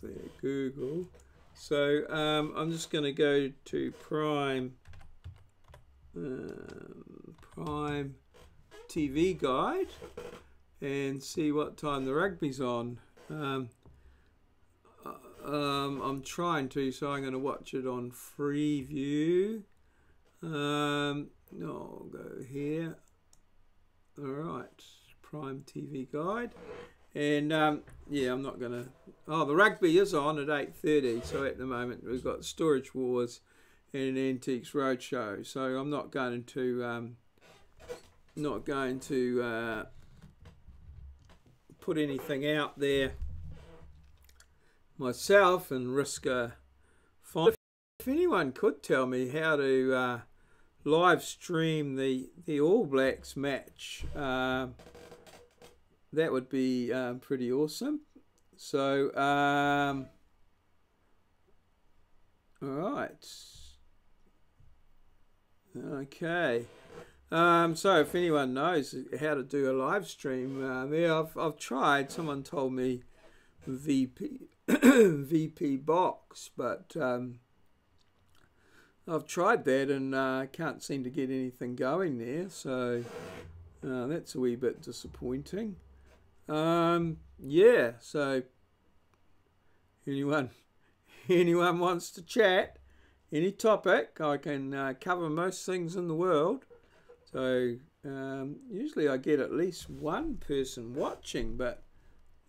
there, Google. So I'm just going to go to Prime TV Guide and see what time the rugby's on. I'm trying to, so I'm going to watch it on Freeview. I'll go here. All right, Prime TV Guide. And yeah, I'm not going to... Oh, the rugby is on at 8:30. So at the moment we've got Storage Wars and an Antiques Roadshow. So I'm not going to put anything out there myself and risk a fine. If anyone could tell me how to live stream the All Blacks match, that would be pretty awesome. So all right, okay. So if anyone knows how to do a live stream, yeah, I've tried. Someone told me VP Box, but I've tried that and can't seem to get anything going there. So that's a wee bit disappointing. Yeah. So anyone wants to chat, any topic, I can cover most things in the world. So usually I get at least one person watching, but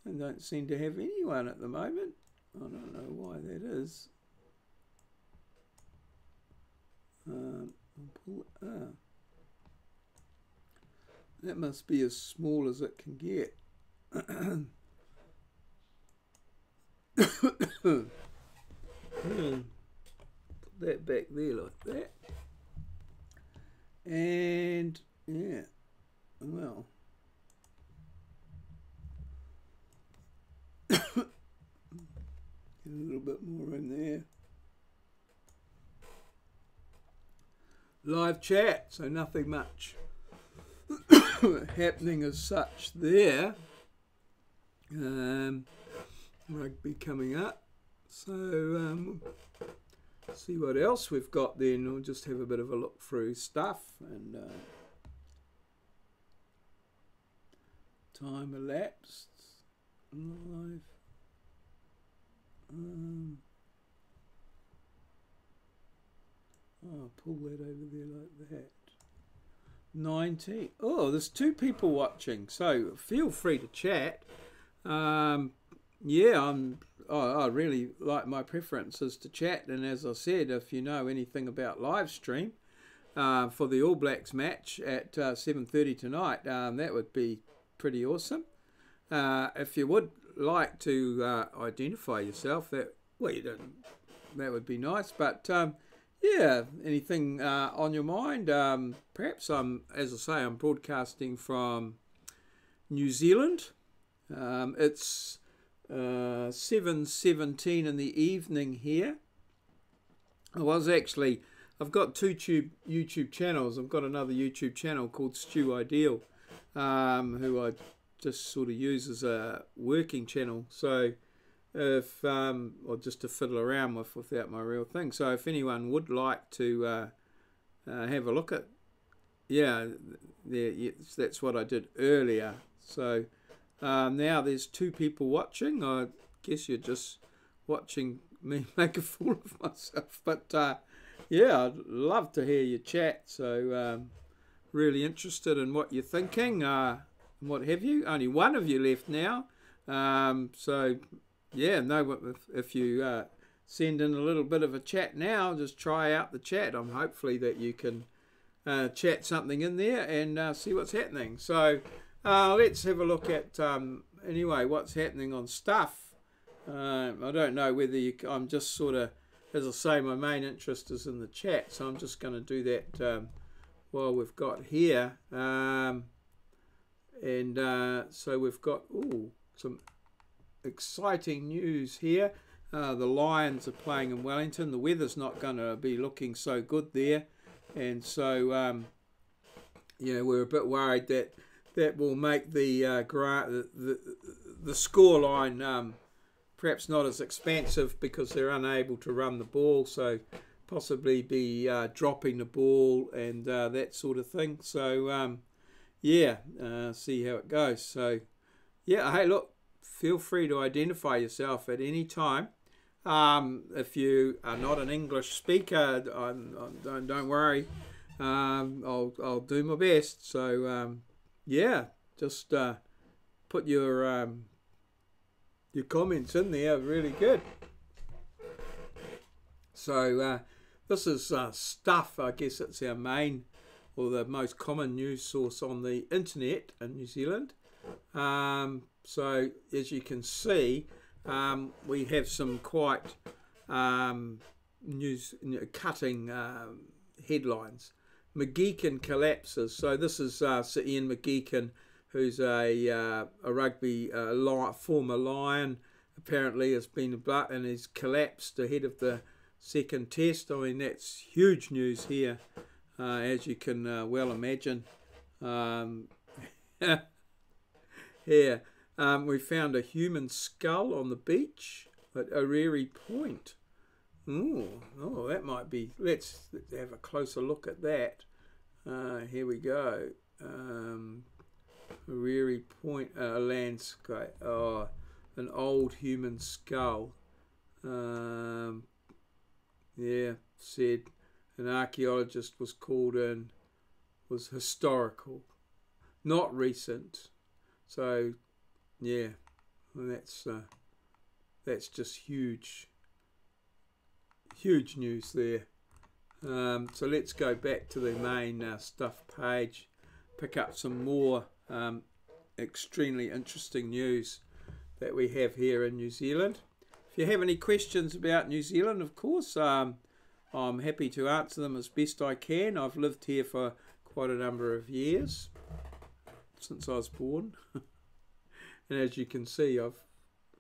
I don't seem to have anyone at the moment. I don't know why that is. That must be as small as it can get. Put that back there like that. And yeah, well, get a little bit more in there. Live chat, so nothing much happening as such there. Rugby coming up, so see what else we've got then. We'll just have a bit of a look through stuff and time elapsed live. I'll pull that over there like that. 19. Oh, there's 2 people watching, so feel free to chat. Yeah, I really like, my preference is to chat, and as I said, if you know anything about live stream for the All Blacks match at 7:30 tonight, that would be pretty awesome. If you would like to identify yourself, that would be nice. But yeah, anything on your mind? Perhaps as I say, I'm broadcasting from New Zealand. It's 7:17 in the evening here. I've got 2 YouTube channels. I've got another YouTube channel called Stu Ideal, who I just sort of use as a working channel. So if or just to fiddle around with without my real thing. So if anyone would like to have a look at, yeah, that's what I did earlier. So now there's 2 people watching. I guess you're just watching me make a fool of myself. But yeah, I'd love to hear your chat. So really interested in what you're thinking, what have you. Only one of you left now. So yeah, no, if you send in a little bit of a chat now, just try out the chat. I'm hopefully that you can chat something in there and see what's happening. So let's have a look at anyway what's happening on stuff. I don't know whether I'm just sort of, as I say, my main interest is in the chat, so I'm just going to do that while we've got here. So we've got some exciting news here. The Lions are playing in Wellington. The weather's not going to be looking so good there, and so yeah, we're a bit worried that will make the score line perhaps not as expansive because they're unable to run the ball, so possibly be dropping the ball and that sort of thing. So yeah, see how it goes. So yeah, hey, look, feel free to identify yourself at any time. If you are not an English speaker, don't worry. I'll do my best. So yeah, just put your comments in there. Really good. So this is Stuff. I guess it's our main or the most common news source on the internet in New Zealand. So as you can see, we have some quite cutting headlines. McGeechan collapses. So this is Sir Ian McGeechan, who's a rugby former Lion. Apparently has been and he's collapsed ahead of the second test. I mean, that's huge news here, as you can well imagine. Here, we found a human skull on the beach at Oriri Point. Oh, that might be. Let's have a closer look at that. Here we go. Oriri Point, a landscape. Oh, an old human skull. Yeah, said an archaeologist was called in. Was historical, not recent. So, yeah, well, that's just huge news there. So let's go back to the main Stuff page, pick up some more extremely interesting news that we have here in New Zealand. If you have any questions about New Zealand, of course, I'm happy to answer them as best I can. I've lived here for quite a number of years, since I was born. And as you can see, I've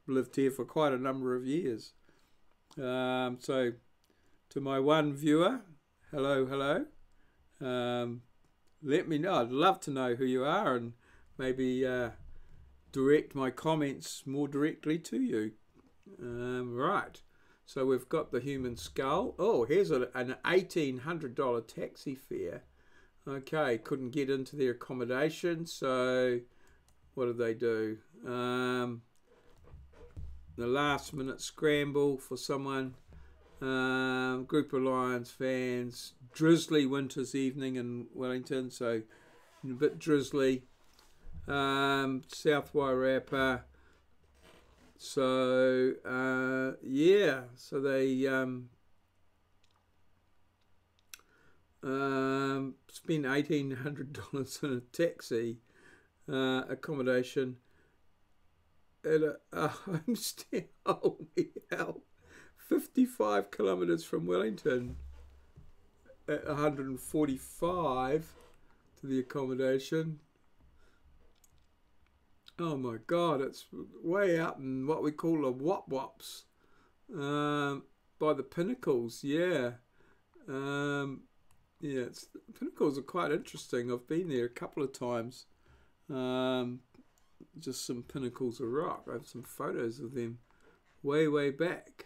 lived here for quite a number of years. So to my one viewer, hello. Let me know. I'd love to know who you are and maybe direct my comments more directly to you. Right. So we've got the human skull. Oh, here's an $1,800 taxi fare. Okay, couldn't get into their accommodation, so what did they do? The last minute scramble for someone. Group of Lions fans. Drizzly winter's evening in Wellington, so a bit drizzly. South Wairarapa. So yeah, so they spend $1,800 on a taxi accommodation at a homestay. Holy hell, 55 kilometres from Wellington. At 145 to the accommodation. Oh my God, it's way out in what we call the wop-wops, by the Pinnacles. Yeah, yeah. Pinnacles are quite interesting. I've been there a couple of times. Just some pinnacles of rock. I have some photos of them way back.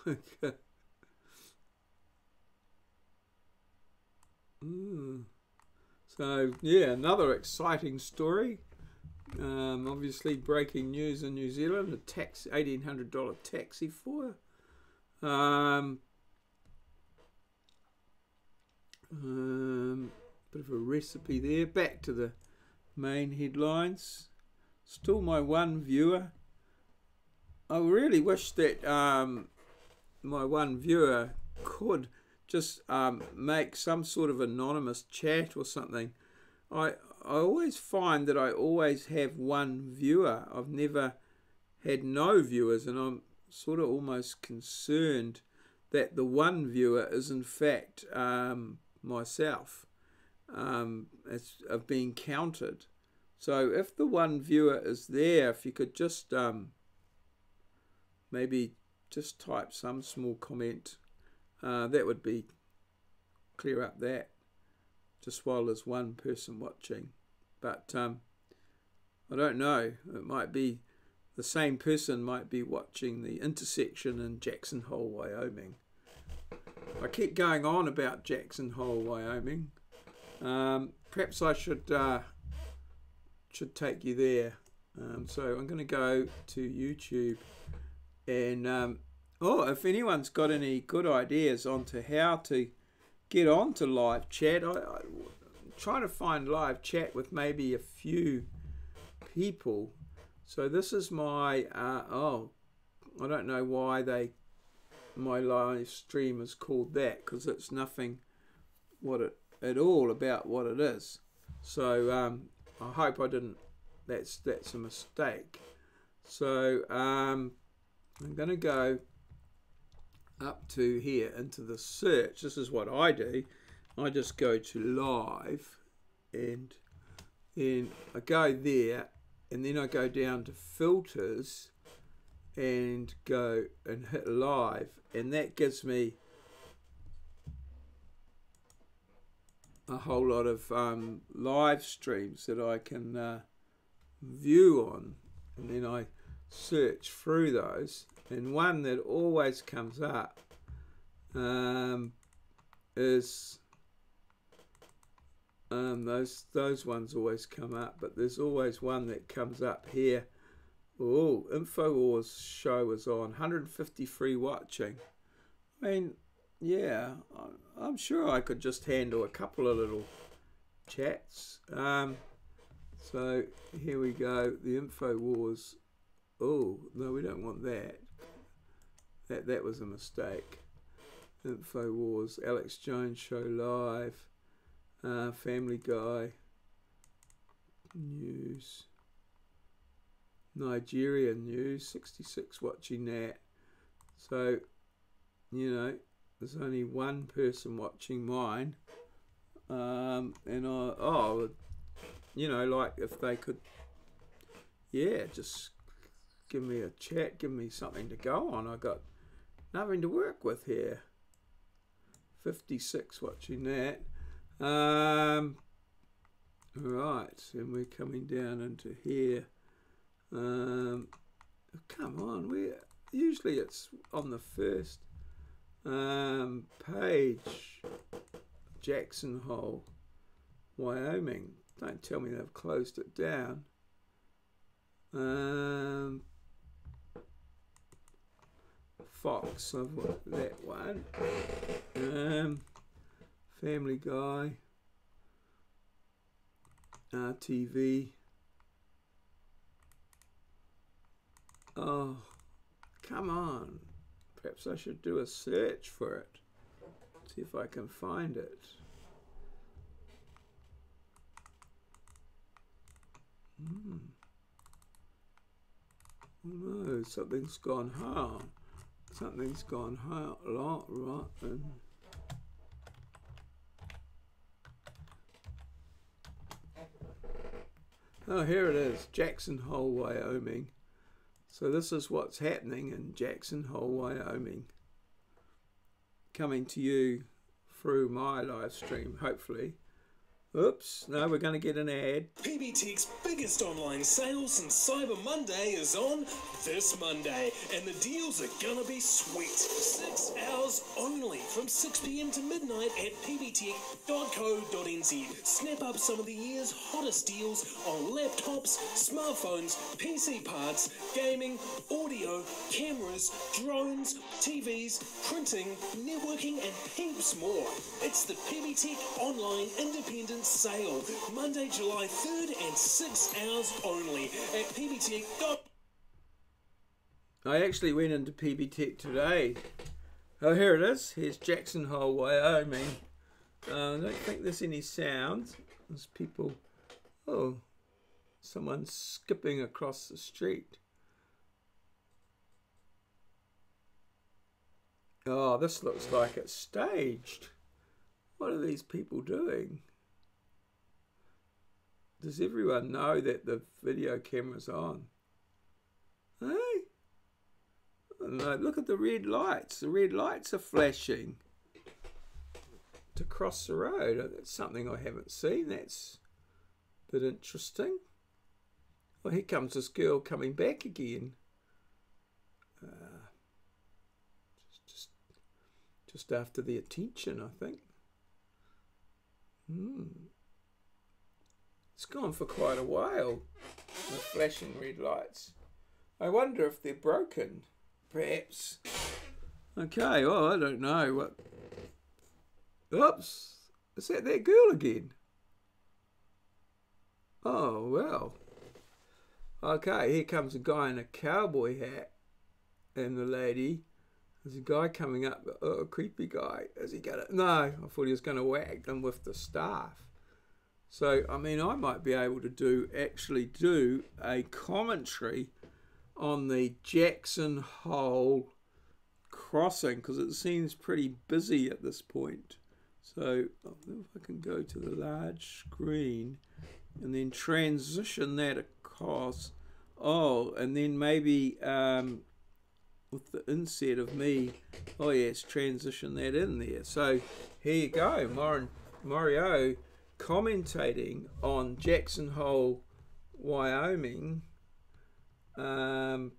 Okay. So yeah, another exciting story. Obviously breaking news in New Zealand. A $1,800 taxi for. Bit of a recipe there. Back to the main headlines. Still my one viewer. I really wish that my one viewer could just make some sort of anonymous chat or something. I always find that I always have one viewer. I've never had no viewers, and I'm sort of almost concerned that the one viewer is in fact myself, of being counted. So if the one viewer is there, if you could just maybe just type some small comment, that would be clear up that, just while there's one person watching. but I don't know. It might be the same person might be watching the intersection in Jackson Hole, Wyoming. I keep going on about Jackson Hole, Wyoming. Perhaps I should take you there. So I'm going to go to YouTube, and if anyone's got any good ideas onto how to get onto live chat, I'm trying to find live chat with maybe a few people. So this is my I don't know why my live stream is called that, because it's nothing at all about what it is. So I hope I didn't. That's a mistake. So I'm going to go up to here into the search. This is what I do. I just go to live, and then I go there, and then I go down to filters and go and hit live, and that gives me a whole lot of live streams that I can view on, and then I search through those, and one that always comes up is those ones always come up, but there's always one that comes up here. Oh, InfoWars show is on, 153 watching. I mean, yeah, I'm sure I could just handle a couple of little chats. So here we go, the InfoWars. Oh, no, we don't want that. That was a mistake. InfoWars, Alex Jones Show Live, Family Guy, News, Nigerian News, 66 watching that. So, you know, there's only one person watching mine. And you know, like if they could, yeah, just give me a chat, give me something to go on. I got nothing to work with here. 56 watching that. Right, and we're coming down into here. Come on, usually it's on the first page. Jackson Hole, Wyoming. Don't tell me they've closed it down. Fox, I've got that one. Family Guy, RTV. Oh, come on. Perhaps I should do a search for it. See if I can find it. No, something's gone hard. Something's gone hard. Right. Oh, here it is, Jackson Hole, Wyoming. So this is what's happening in Jackson Hole, Wyoming. Coming to you through my live stream, hopefully. Oops, no, we're going to get an ad. PBT's biggest online sale since Cyber Monday is on this Monday, and the deals are going to be sweet. 6 hours only from 6 p.m. to midnight at pbtech.co.nz. Snap up some of the year's hottest deals on laptops, smartphones, PC parts, gaming, audio, cameras, drones, TVs, printing, networking, and heaps more. It's the PBTech Online Independent Sale, Monday, July 3rd and 6 hours only at pbtech. I actually went into PBTech today. Oh, here it is. Here's Jackson Hole, Wyoming. I don't think there's any sound. There's people. Oh, someone's skipping across the street. Oh, this looks like it's staged. What are these people doing? Does everyone know that the video camera's on? Hey? No, look at the red lights. The red lights are flashing to cross the road. That's something I haven't seen. That's Bit interesting. Well, here comes this girl coming back again. Just after the attention, I think. It's gone for quite a while, the flashing red lights. I wonder if they're broken, perhaps. Okay, well, I don't know. What? Oops, is that girl again? Oh, well. Okay, here comes a guy in a cowboy hat and the lady. There's a guy coming up, a creepy guy. Is he gonna? No, I thought he was going to whack them with the staff. So, I mean, I might be able to actually do a commentary on the Jackson Hole crossing, because it seems pretty busy at this point. So, if I can go to the large screen and then transition that across. Oh, and then maybe with the inset of me, oh yes, transition that in there. So here you go, Maurieo commentating on Jackson Hole, Wyoming. Oh,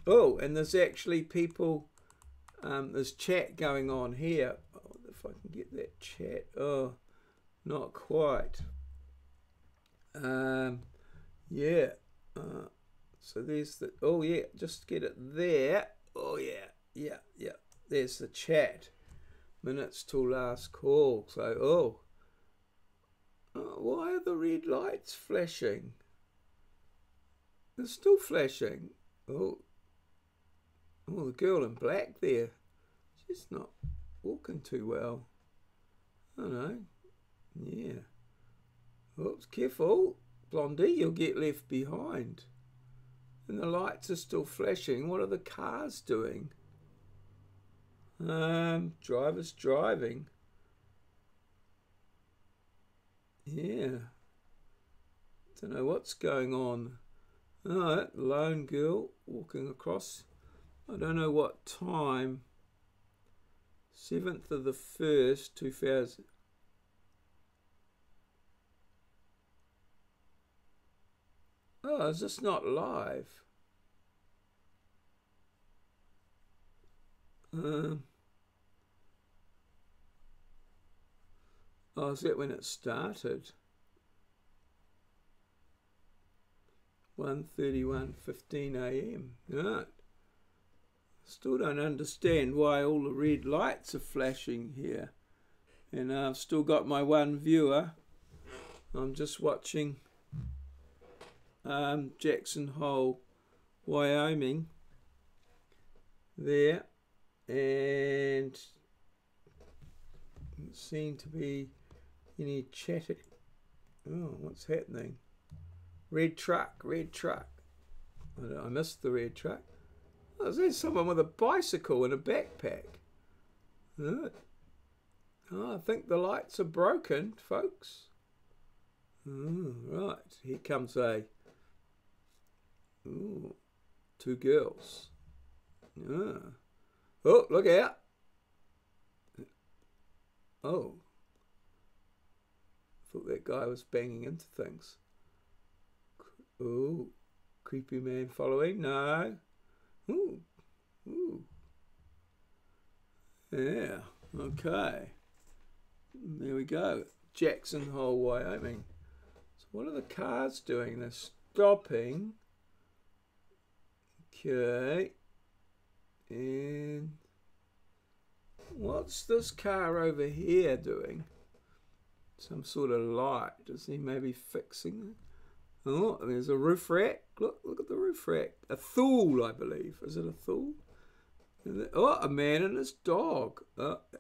and there's actually people, there's chat going on here. Oh, if I can get that chat. Oh, not quite. Yeah. So there's the, oh yeah, just get it there. Oh yeah, yeah. There's the chat. Minutes till last call. So, why are the red lights flashing? They're still flashing. Oh, the girl in black there. She's not walking too well. I don't know. Yeah. Oops, careful. Blondie, you'll get left behind. And the lights are still flashing. What are the cars doing? Driver's driving. Yeah. Don't know what's going on. Alright, lone girl walking across. I don't know what time. 7th of the 1st, 2000. Oh, is this not live? Oh, is that when it started? 1:31:15 AM. Right. Still don't understand why all the red lights are flashing here. And I've still got my one viewer. I'm just watching Jackson Hole, Wyoming there, and doesn't seem to be any chatting. Oh, what's happening? Red truck. I missed the red truck. Oh, there's someone with a bicycle and a backpack. Oh, I think the lights are broken, folks. Oh, right, here comes a two girls. Oh, look out. Oh, I thought that guy was banging into things. Oh, creepy man following. No. Ooh. Yeah, okay. There we go. Jackson Hole, Wyoming. So what are the cars doing? They're stopping. Okay. And what's this car over here doing? Some sort of light. Is he maybe fixing it? Oh, there's a roof rack. Look at the roof rack. A Thule, I believe. Is it a Thule? Oh, a man and his dog.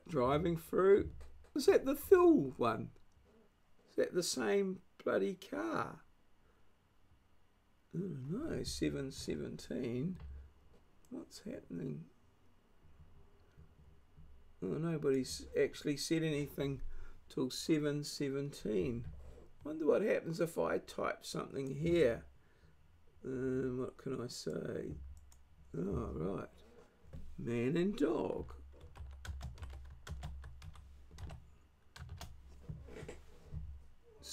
Driving through. Is that the Thule one? Is that the same bloody car? Oh, no, 717. What's happening? Oh, nobody's actually said anything till 717. Wonder what happens if I type something here. What can I say? Oh, right. Man and dog.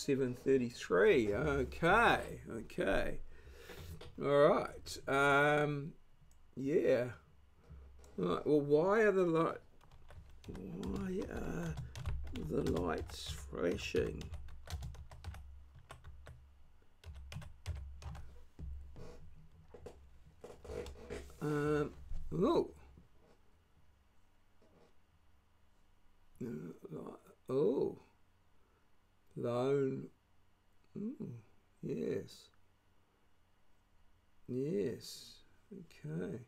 7:33. Okay, okay. All right. Yeah. Right. Well, why are the lights flashing? Oh. Oh. Lone. Yes. Yes. Okay.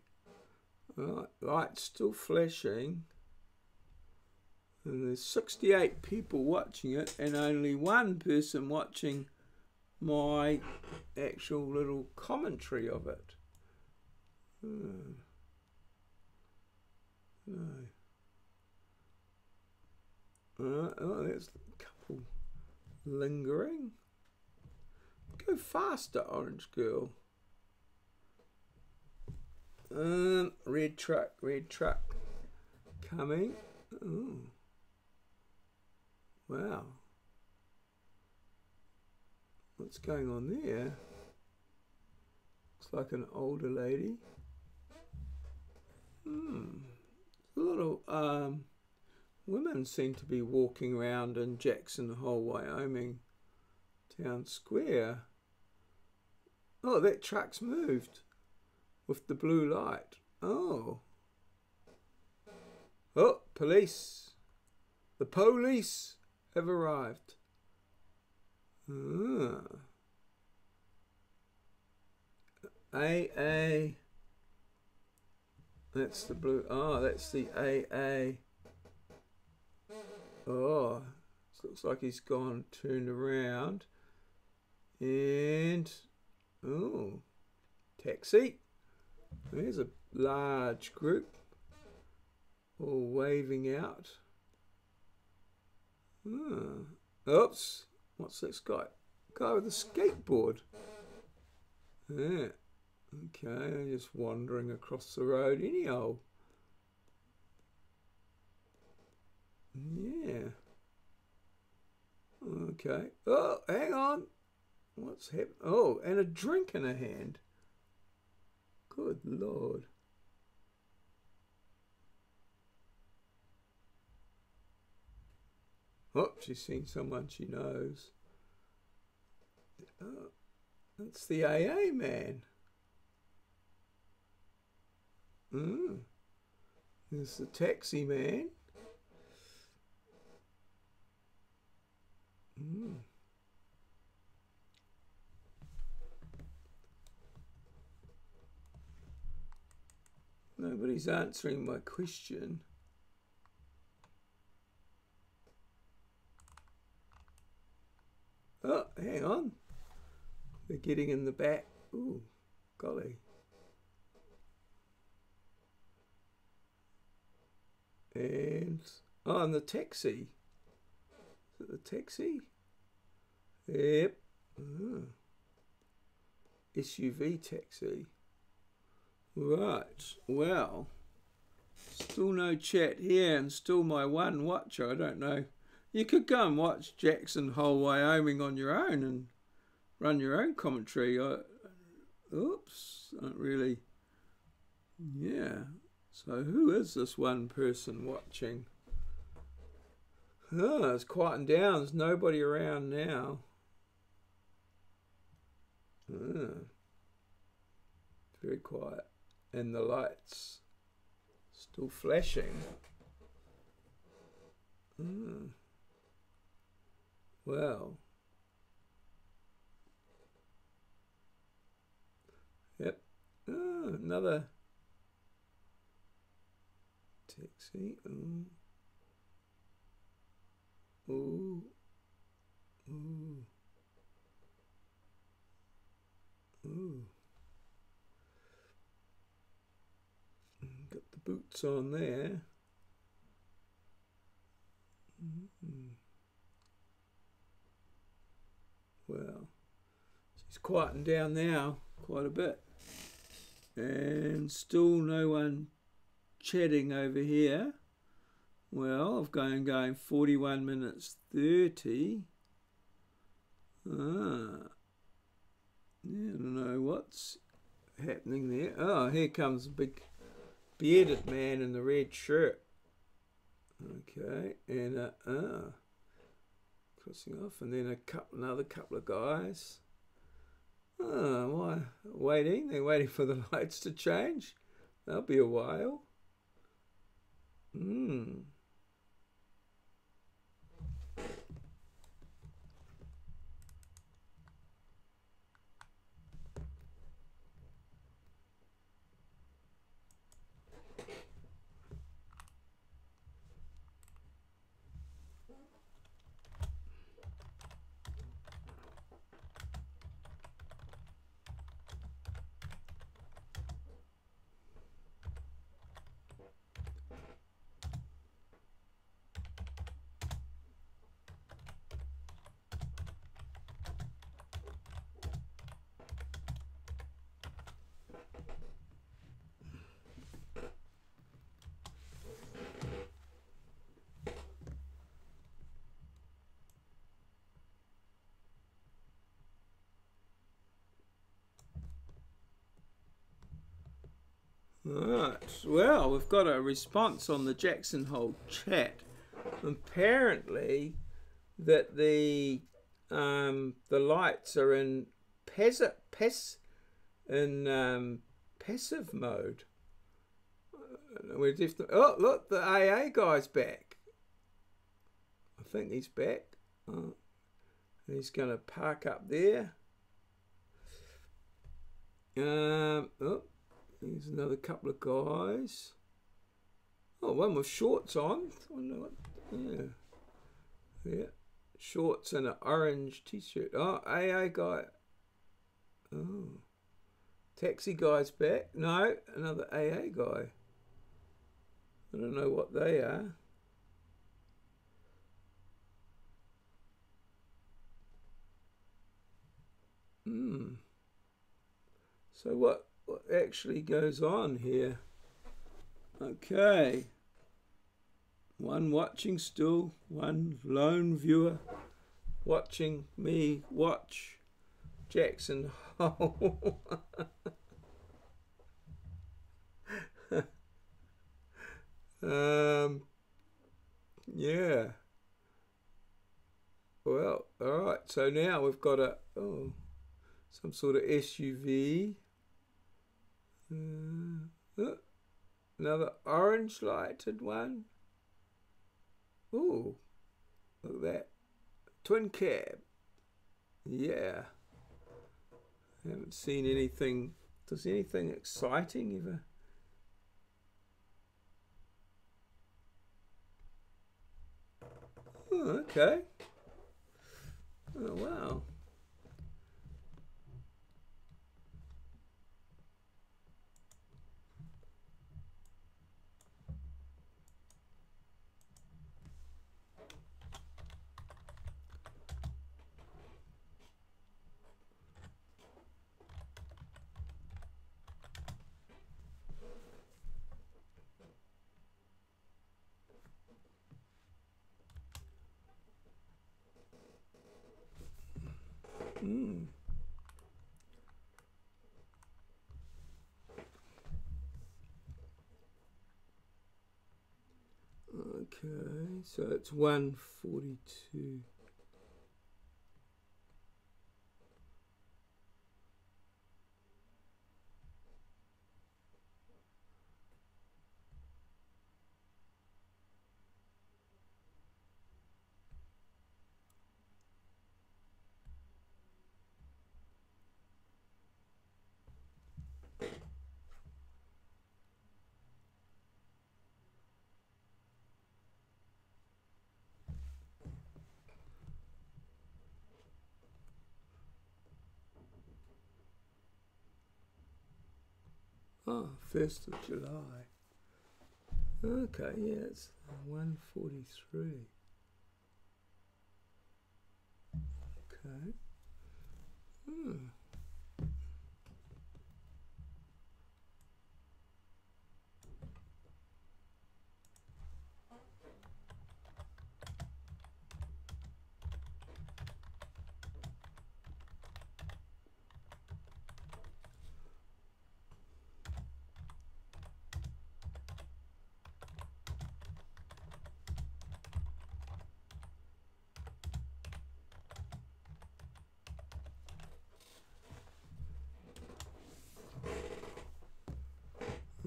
Right. Lights still flashing. And there's 68 people watching it, and only one person watching my actual little commentary of it. No. Oh, there's a couple lingering. Go faster, orange girl. Red truck coming. Oh. Wow. What's going on there? Looks like an older lady. A lot of women seem to be walking around in Jackson Hole, Wyoming town square. Oh, that truck's moved with the blue light. Oh. Oh, police. The police have arrived. AA. That's the blue. Oh, that's the AA. Oh, looks like he's gone, turned around. And, oh, taxi. There's a large group all waving out. Oops, what's this guy? Guy with a skateboard. Yeah, okay, just wandering across the road anyhow. Yeah. Okay. Oh, hang on. What's happening? Oh, and a drink in her hand. Good Lord. Oh, she's seen someone she knows. Oh, that's the AA man. There's the taxi man. Nobody's answering my question. Oh, hang on. They're getting in the back. Ooh, golly. And, oh, and the taxi. Is it the taxi? Yep. SUV taxi. Right, well, still no chat here and still my one watcher. I don't know. You could go and watch Jackson Hole, Wyoming on your own and run your own commentary. Oops, not really. Yeah, so who is this one person watching? Oh, it's quieting down. There's nobody around now. Very quiet. And the lights still flashing. Well. Yep. Oh, another taxi. Ooh. Got the boots on there. Well, she's quieting down now quite a bit. And still no one chatting over here. Well, I've going 41 minutes 30. Ah. Yeah, I don't know what's happening there. Oh, here comes a big bearded man in the red shirt. Okay, and crossing off, and then another couple of guys. Oh, why waiting? They're waiting for the lights to change. That'll be a while. Right, well, we've got a response on the Jackson Hole chat. Apparently, that the lights are in passive mode. We're just, oh, look, the AA guy's back. I think he's back. Oh, he's going to park up there. Oh, there's another couple of guys. Oh, one with shorts on. I wonder what, yeah. Shorts and an orange t-shirt. Oh, AA guy. Oh. Taxi guy's back. No, another AA guy. I don't know what they are. So what actually goes on here? Okay. One watching still, one lone viewer watching me watch Jackson Hole. Yeah. Well, all right. So now we've got some sort of SUV. Another orange lighted one. Ooh, look at that. Twin cab. Yeah. Haven't seen anything. Does anything exciting ever? Oh, okay. Oh, wow. Okay, so it's 1:42. Oh, 1st of July. Okay, yeah, it's 1:43. Okay.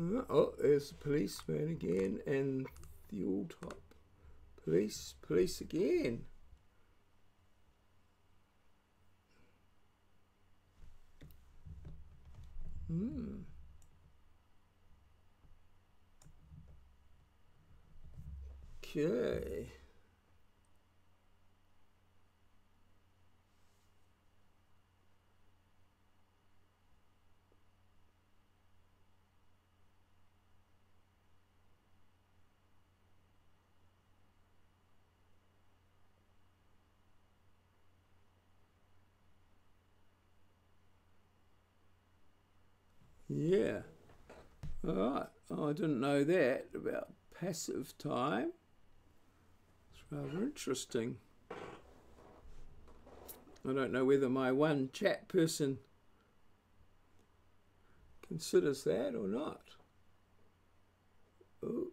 Oh, there's the policeman again, and the old top. Police again. Okay. Yeah. All right. Oh, I didn't know that about passive time. It's rather interesting. I don't know whether my one chat person considers that or not. Oh,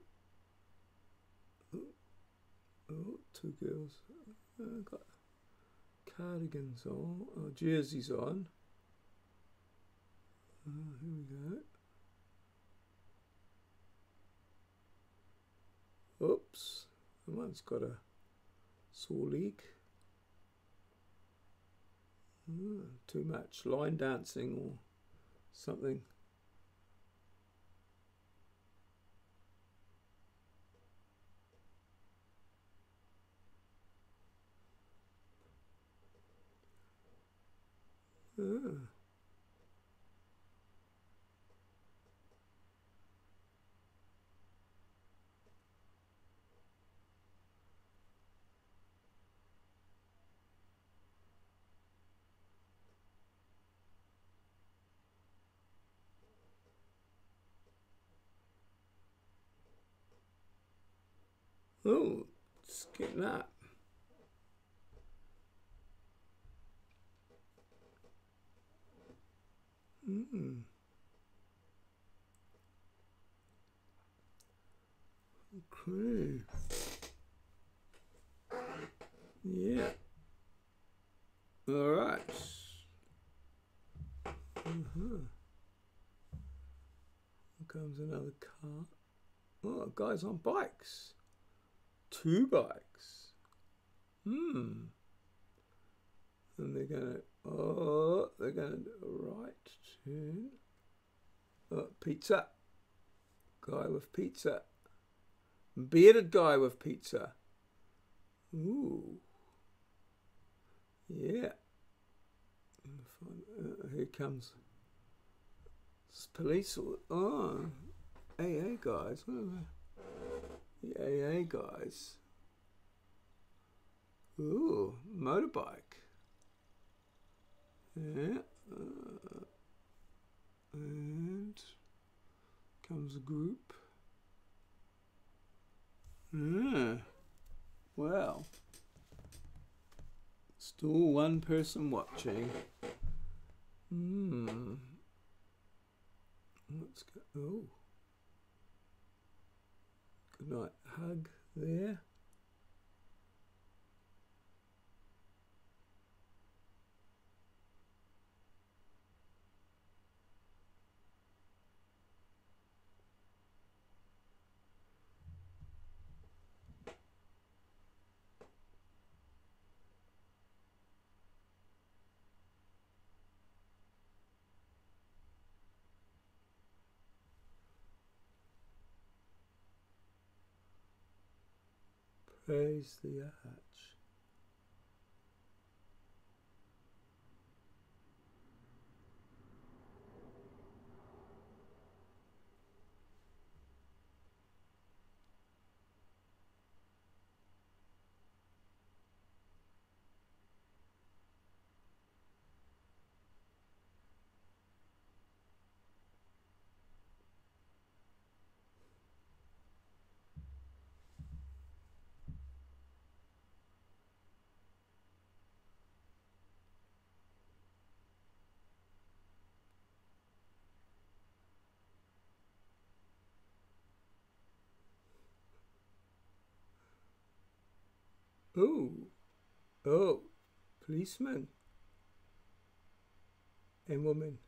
two girls. Got cardigans on, or jerseys on. Here we go. Oops, one's got a sore leg. Too much line dancing or something. Oh, it's getting up. Okay. Yeah. All right. Here comes another car. Oh, guys on bikes. 2 bikes. And they're gonna do a right turn. Oh, pizza. Guy with pizza. Bearded guy with pizza. Ooh. Yeah. Here comes police. Oh, AA guys. What are they? The AA guys. Ooh, motorbike. Yeah. And comes a group. Well, still one person watching. Let's go. Oh, good night hug there. Praise the arch. Oh, policeman and woman.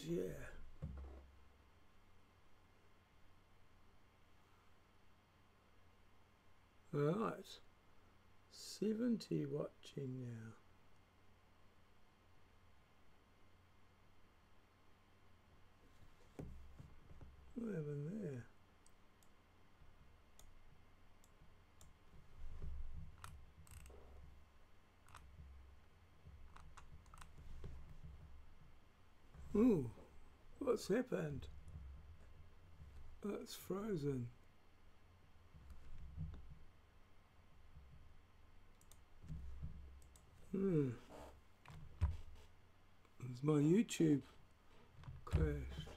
Yeah. Right. 70 watching now. What happened there? Ooh, what's happened? Oh, it's frozen. It's my YouTube crashed.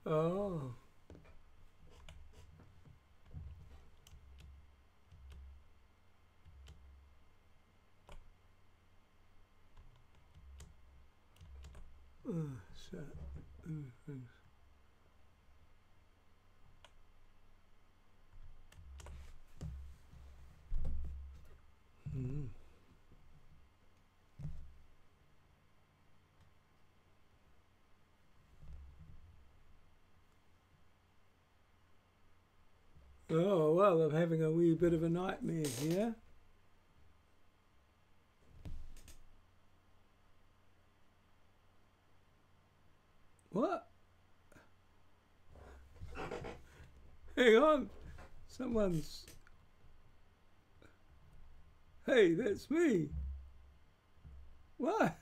Oh. Oh, shit. Thanks. Oh, well, I'm having a wee bit of a nightmare here. What? Hang on. Someone's... Hey, that's me. What?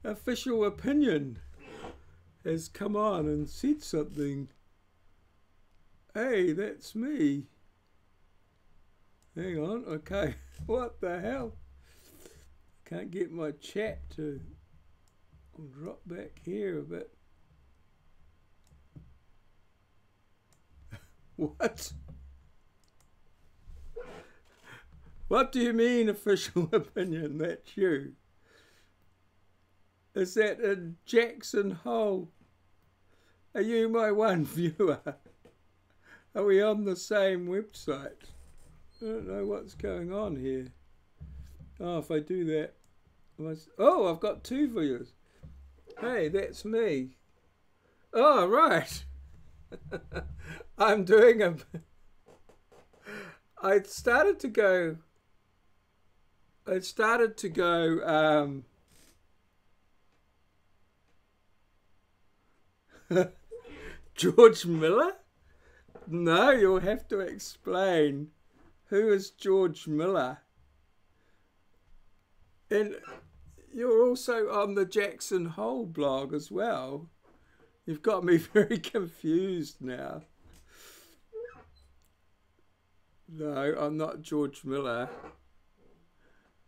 Official opinion has come on and said something. Hey, that's me. Hang on, okay. What the hell? Can't get my chat to... I'll drop back here a bit. What? What do you mean official opinion? That's you. Is that in Jackson Hole? Are you my one viewer? Are we on the same website? I don't know what's going on here. Oh, if I do that... Oh, I've got 2 viewers. Hey, that's me. Oh, right. I'm doing a... I started to go... George Miller? No, you'll have to explain. Who is George Miller? And you're also on the Jackson Hole blog as well. You've got me very confused now. No, I'm not George Miller.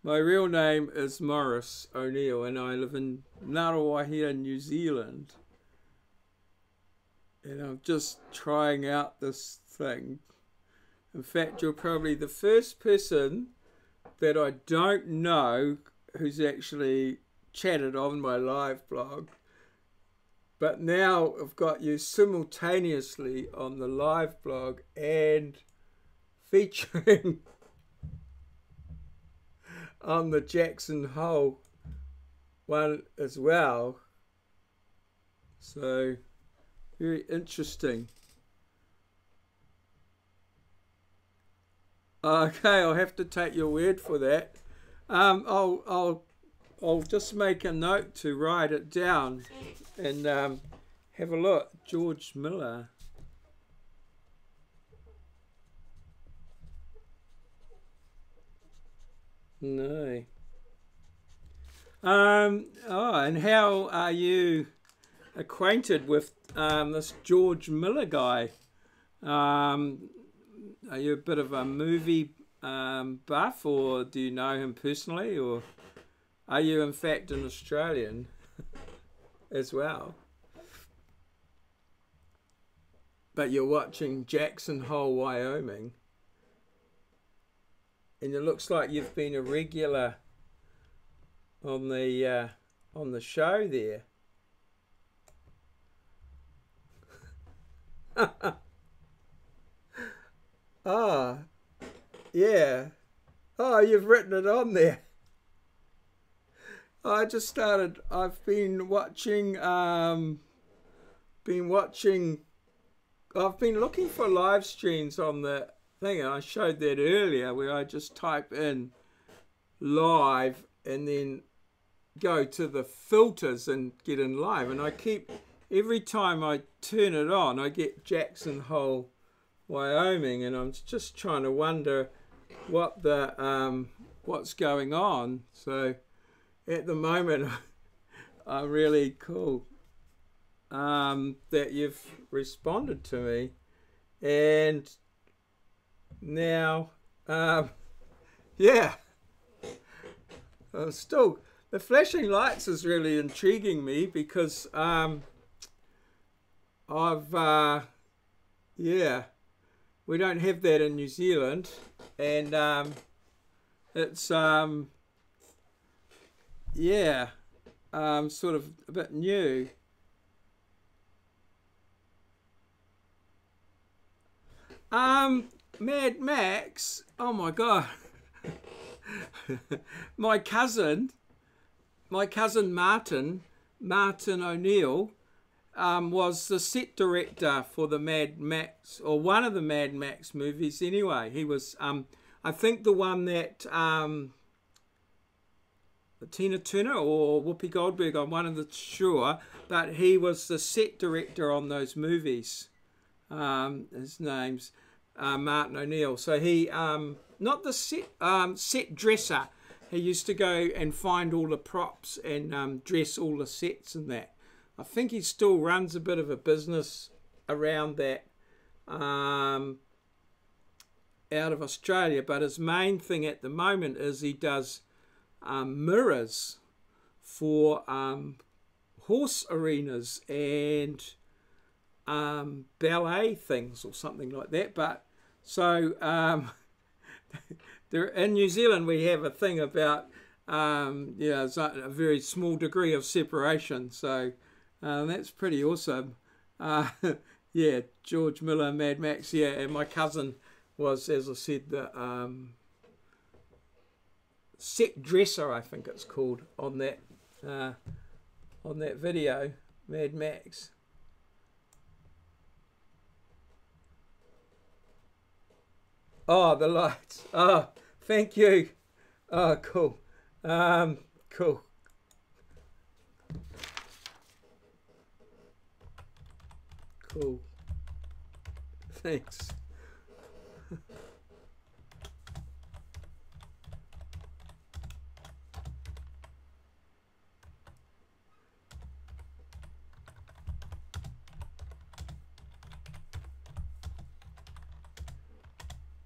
My real name is Morris O'Neill and I live in Ngaruawahia, New Zealand. And I'm just trying out this thing. In fact, you're probably the first person that I don't know who's actually chatted on my live blog. But now I've got you simultaneously on the live blog and featuring on the Jackson Hole one as well. So very interesting. Okay, I'll have to take your word for that. I'll just make a note to write it down and have a look. George Miller. No. Oh, and how are you acquainted with this George Miller guy? Are you a bit of a movie buff, or do you know him personally, or are you in fact an Australian as well? But you're watching Jackson Hole, Wyoming, and it looks like you've been a regular on the show there. Ah, yeah. Oh, you've written it on there. I just started. I've been watching. Been watching. I've been looking for live streams on the thing, and I showed that earlier where I just type in live and then go to the filters and get in live. And I keep, every time I turn it on, I get Jackson Hole, Wyoming, and I'm just trying to wonder what the what's going on. So at the moment, I'm really cool that you've responded to me, and now yeah, I'm still, the flashing lights is really intriguing me because yeah, we don't have that in New Zealand, and it's yeah, sort of a bit new. Mad Max, oh my God. my cousin Martin O'Neill was the set director for the Mad Max, or one of the Mad Max movies anyway. He was, I think the one that Tina Turner or Whoopi Goldberg, I'm one of the sure, but he was the set director on those movies. His name's Martin O'Neill. So he, not the set dresser. He used to go and find all the props and dress all the sets and that. I think he still runs a bit of a business around that out of Australia. But his main thing at the moment is he does mirrors for horse arenas and ballet things or something like that. But so there in New Zealand we have a thing about yeah, it's a very small degree of separation, so that's pretty awesome. Yeah, George Miller, Mad Max, yeah, and my cousin was, as I said, the set dresser, I think it's called, on that video, Mad Max. Oh, the lights. Oh, thank you. Oh, cool. Cool. Cool. Thanks.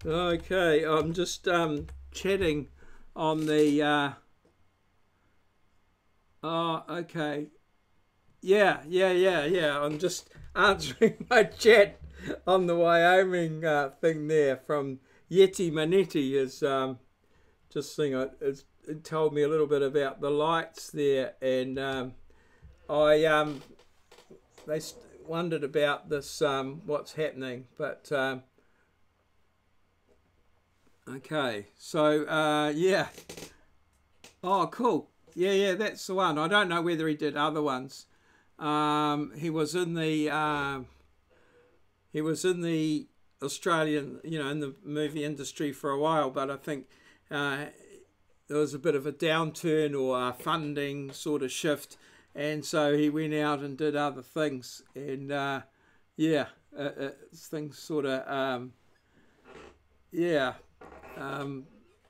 Okay, I'm just chatting on the oh, okay. Yeah. I'm just answering my chat on the Wyoming thing there from Yeti Manetti. Is just thing it told me a little bit about the lights there, and they wondered about this what's happening, but okay, so yeah. Oh, cool. Yeah, that's the one. I don't know whether he did other ones. He was in the Australian, in the movie industry for a while, but I think there was a bit of a downturn or a funding sort of shift, and so he went out and did other things, and yeah, things sort of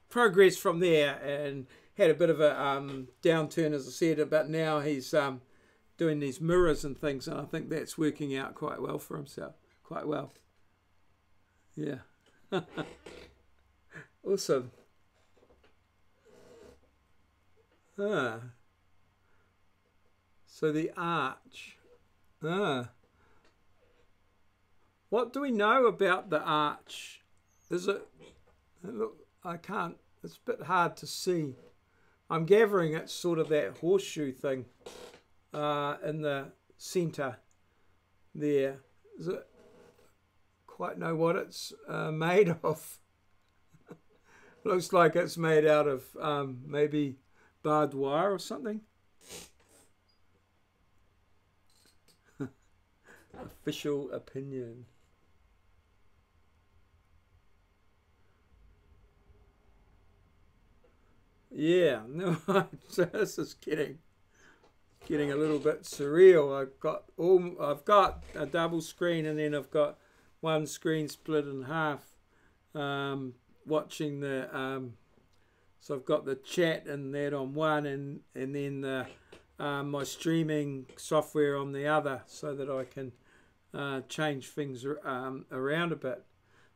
progressed from there, and had a bit of a downturn, as I said, but now he's doing these mirrors and things, and I think that's working out quite well for himself. Quite well. Yeah. Awesome. So the arch. What do we know about the arch? Is it... Look, I can't... It's a bit hard to see. I'm gathering it's sort of that horseshoe thing in the centre there. Is it? quite know what it's made of. Looks like it's made out of maybe barbed wire or something. Official opinion. Yeah, no, so this is getting a little bit surreal. I've got a double screen, and then I've got one screen split in half. Watching the so I've got the chat and that on one, and then the my streaming software on the other, so that I can change things around a bit.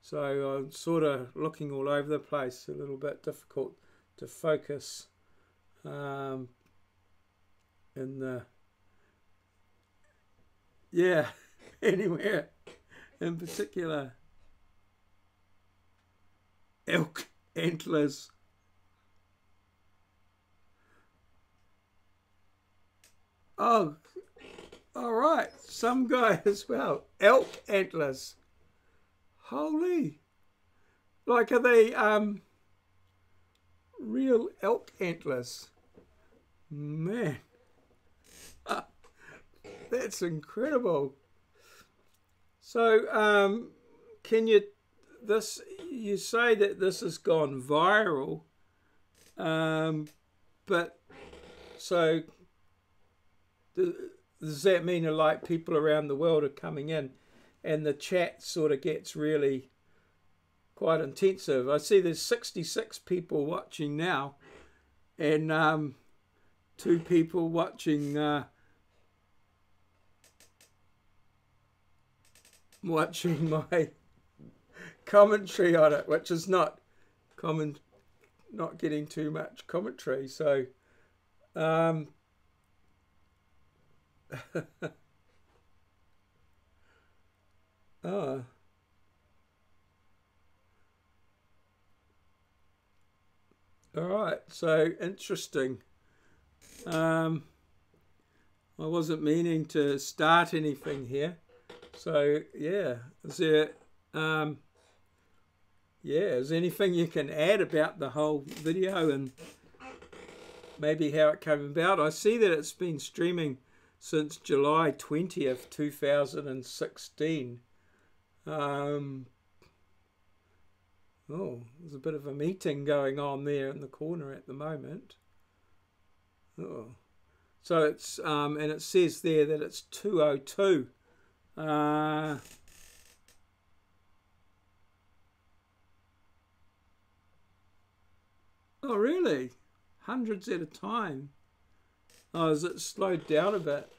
So I'm sort of looking all over the place, a little bit difficult to focus in the anywhere in particular. Elk antlers. Oh, all right. Some guy as well. Elk antlers. Holy. Like, are they real elk antlers? Man. That's incredible. So, can you say that this has gone viral, but so does that mean that, like, people around the world are coming in, and the chat sort of gets really quite intensive? I see there's 66 people watching now, and 2 people watching my commentary on it, which is not getting too much commentary. So oh, all right, so interesting. I wasn't meaning to start anything here, so yeah, is there is anything you can add about the whole video and maybe how it came about? I see that it's been streaming since July 20th, 2016. Oh, there's a bit of a meeting going on there in the corner at the moment. Oh, so it's and it says there that it's 2:02. Oh, really? Hundreds at a time. Oh, is it slowed down a bit?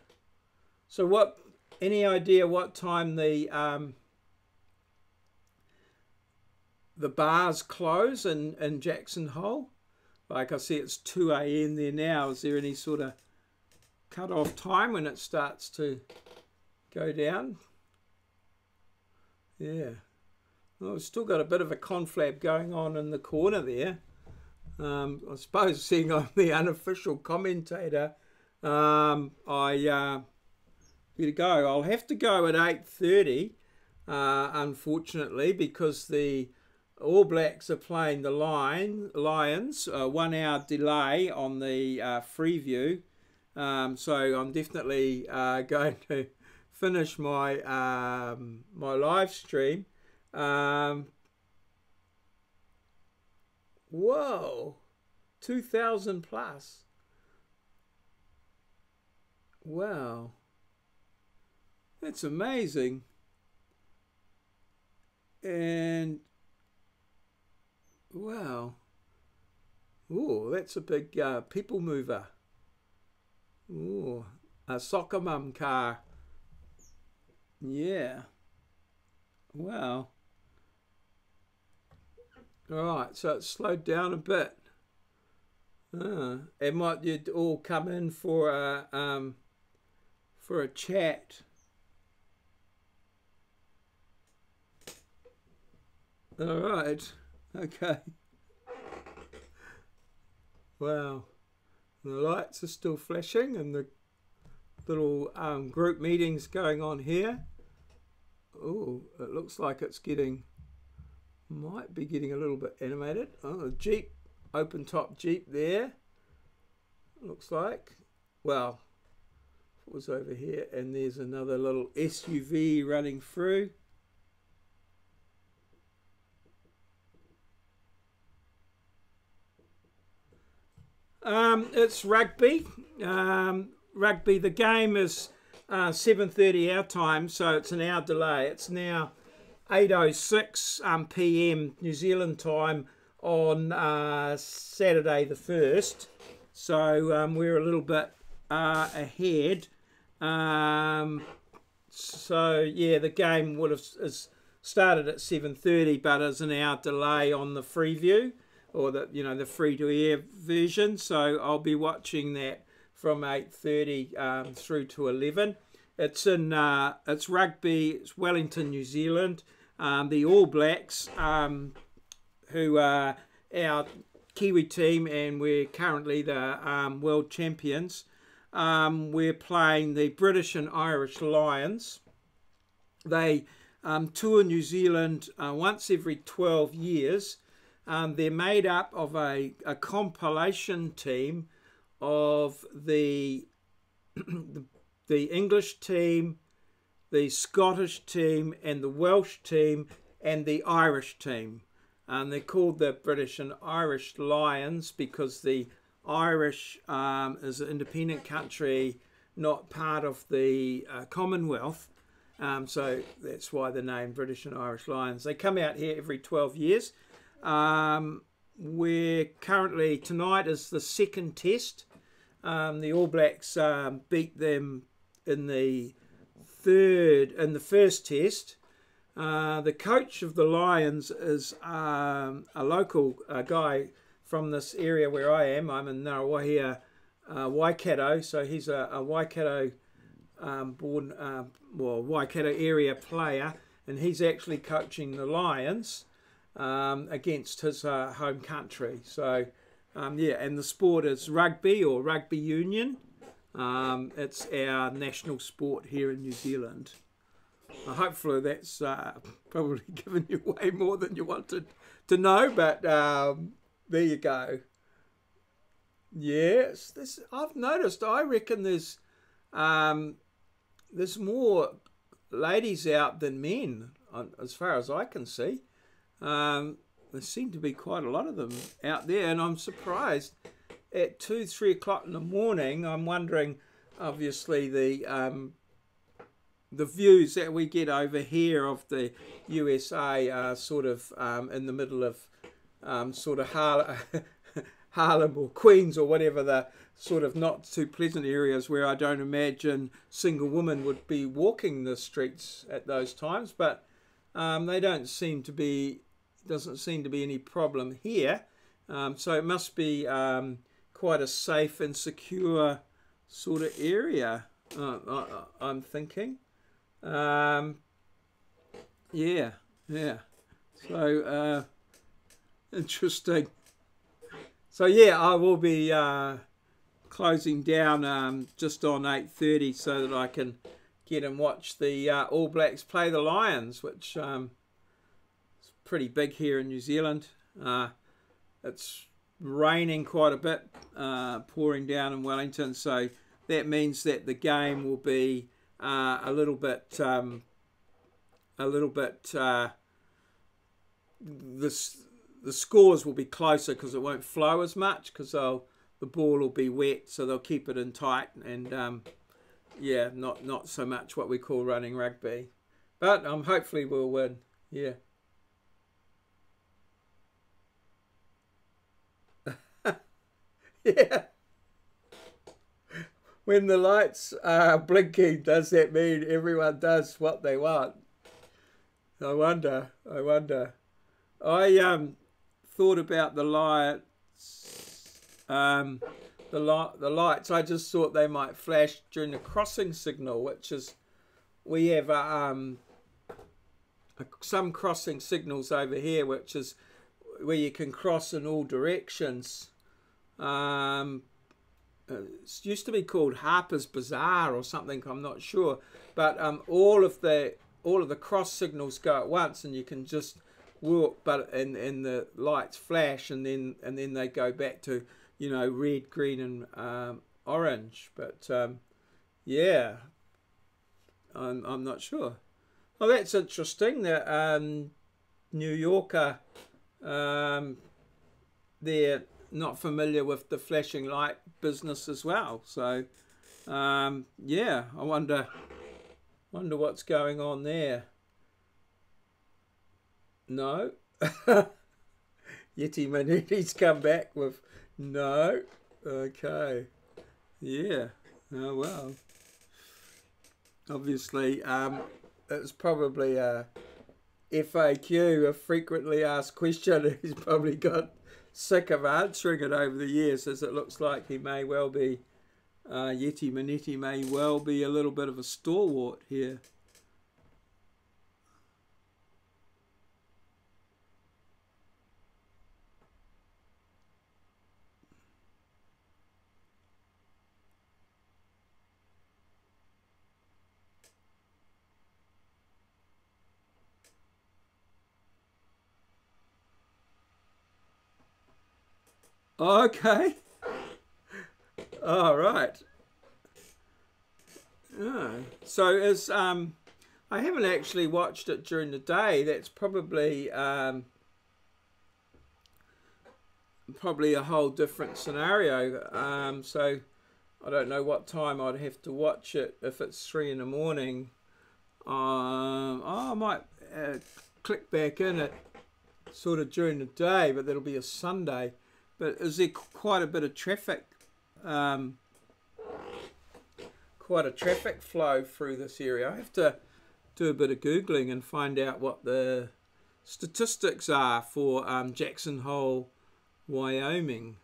So any idea what time the bars close in Jackson Hole? Like, I see it's 2 a.m. there now. Is there any sort of cut-off time when it starts to go down? Yeah. Well, we've still got a bit of a conflab going on in the corner there. I suppose, seeing I'm the unofficial commentator, I better go. I'll have to go at 8:30, unfortunately, because the All Blacks are playing the Lions, 1 hour delay on the Freeview. So I'm definitely going to finish my my live stream. Whoa, 2,000 plus. Wow, that's amazing. And wow, oh, that's a big people mover. Oh, a soccer mum car. Yeah. Wow. All right, so it's slowed down a bit. And might you'd all come in for a chat. All right. Okay. Wow. The lights are still flashing, and the little group meetings going on here. oh, it looks like it's getting, might be getting a little bit animated. Oh, a Jeep, open top Jeep there. Looks like, well, it was over here, and there's another little SUV running through. It's rugby. Rugby. The game is 7:30 our time, so it's an hour delay. It's now 8:06 p.m. New Zealand time on Saturday the 1st. So we're a little bit ahead. So yeah, the game would have started at 7:30, but there's an hour delay on the Freeview, or the the free to air version. So I'll be watching that from 8:30 through to 11. It's in it's rugby. It's Wellington, New Zealand. The All Blacks, who are our Kiwi team, and we're currently the world champions. We're playing the British and Irish Lions. They tour New Zealand once every 12 years. They're made up of a compilation team of the English team, the Scottish team, and the Welsh team, and the Irish team. They're called the British and Irish Lions because the Irish is an independent country, not part of the Commonwealth. So that's why the name British and Irish Lions. They come out here every 12 years. We're currently, tonight is the second test. The All Blacks beat them in the first test. The coach of the Lions is a local guy from this area where I am. I'm in Ngarawahia, Waikato, so he's a Waikato born, Waikato area player, and he's actually coaching the Lions against his home country. So yeah, and the sport is rugby, or rugby union. It's our national sport here in New Zealand. Hopefully that's probably given you way more than you wanted to know, but there you go. Yes, I've noticed. I reckon there's more ladies out than men, as far as I can see. There seem to be quite a lot of them out there, and I'm surprised. At 2-3 o'clock in the morning, I'm wondering, obviously, the views that we get over here of the USA are sort of in the middle of sort of Harlem or Queens or whatever, the sort of not too pleasant areas where I don't imagine single women would be walking the streets at those times. But they doesn't seem to be any problem here. So it must be quite a safe and secure sort of area, I'm thinking. Yeah. So interesting. So yeah, I will be closing down just on 8:30 so that I can get and watch the All Blacks play the Lions, which is pretty big here in New Zealand. It's raining quite a bit, pouring down in Wellington, so that means that the game will be a little bit the scores will be closer because it won't flow as much because the ball will be wet, so they'll keep it in tight, and yeah, not so much what we call running rugby, but hopefully we'll win. Yeah. Yeah. When the lights are blinking, does that mean everyone does what they want? I wonder. I thought about the lights. The lights. I just thought they might flash during the crossing signal, which is, we have some crossing signals over here, which is where you can cross in all directions. It used to be called Harper's Bazaar or something, I'm not sure, but all of the all of the cross signals go at once, and you can just walk, but and the lights flash, and then they go back to, you know, red, green, and orange. But yeah, I'm not sure. Oh, that's interesting. That New Yorker, they're not familiar with the flashing light business as well. So yeah, I wonder what's going on there. No. Yeti Manuti's come back with no. Okay. Yeah. Oh well. Obviously, it's probably a FAQ, a frequently asked question. He's probably got sick of answering it over the years, as it looks like he may well be, Yeti Manuti may well be a little bit of a stalwart here. Okay. All right. So as I haven't actually watched it during the day. That's probably probably a whole different scenario. So I don't know what time I'd have to watch it. If it's 3 in the morning, I might click back in it sort of during the day, but that'll be a Sunday. But is there quite a bit of traffic, quite a traffic flow through this area? I have to do a bit of Googling and find out what the statistics are for Jackson Hole, Wyoming.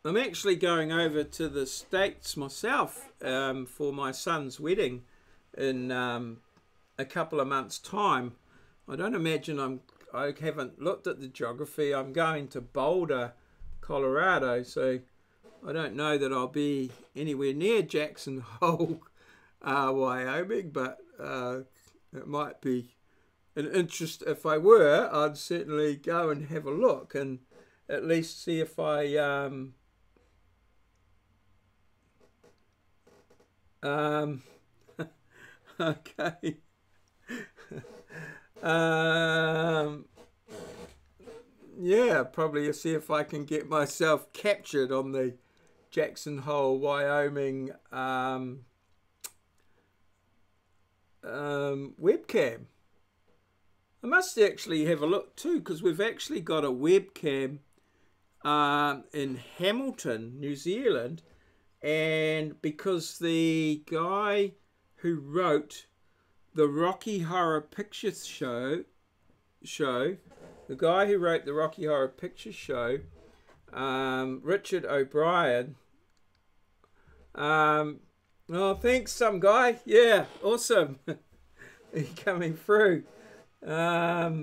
I'm actually going over to the States myself for my son's wedding in a couple of months' time. I don't imagine I haven't looked at the geography. I'm going to Boulder, Colorado, so I don't know that I'll be anywhere near Jackson Hole, Wyoming, but it might be an interest. If I were, I'd certainly go and have a look and at least see if I okay. Yeah, probably see if I can get myself captured on the Jackson Hole, Wyoming webcam. I must actually have a look too, because we've actually got a webcam in Hamilton, New Zealand, and because the guy who wrote the Rocky Horror Picture Show, the guy who wrote the Rocky Horror Picture Show, Richard O'Brien. Oh, thanks, some guy. Yeah, awesome. Coming through. Yeah,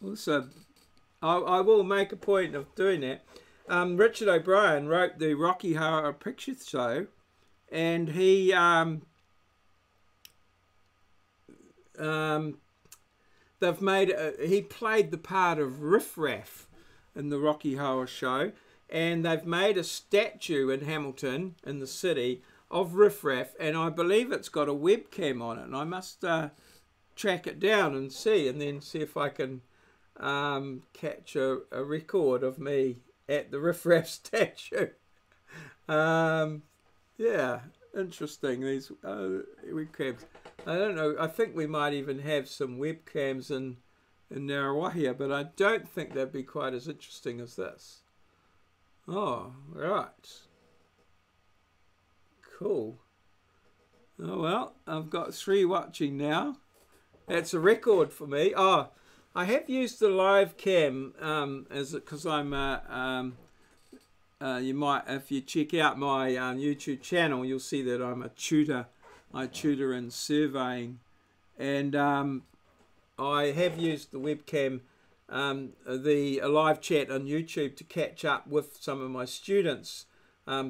awesome. I will make a point of doing that. Richard O'Brien wrote the Rocky Horror Picture Show, and he they've made he played the part of Riff Raff in the Rocky Horror Show, and they've made a statue in Hamilton, in the city, of Riff Raff, and I believe it's got a webcam on it, and I must track it down and then see if I can catch a record of me at the Riff Raff statue. Yeah, interesting, these webcams. I don't know, I think we might even have some webcams in Narawahia, but I don't think they'd be quite as interesting as this. Oh, right. Cool. Oh, well, I've got 3 watching now. That's a record for me. Oh, I have used the live cam because I'm you might, if you check out my YouTube channel, you'll see that I'm a tutor. I tutor in surveying, and I have used the webcam, the live chat on YouTube, to catch up with some of my students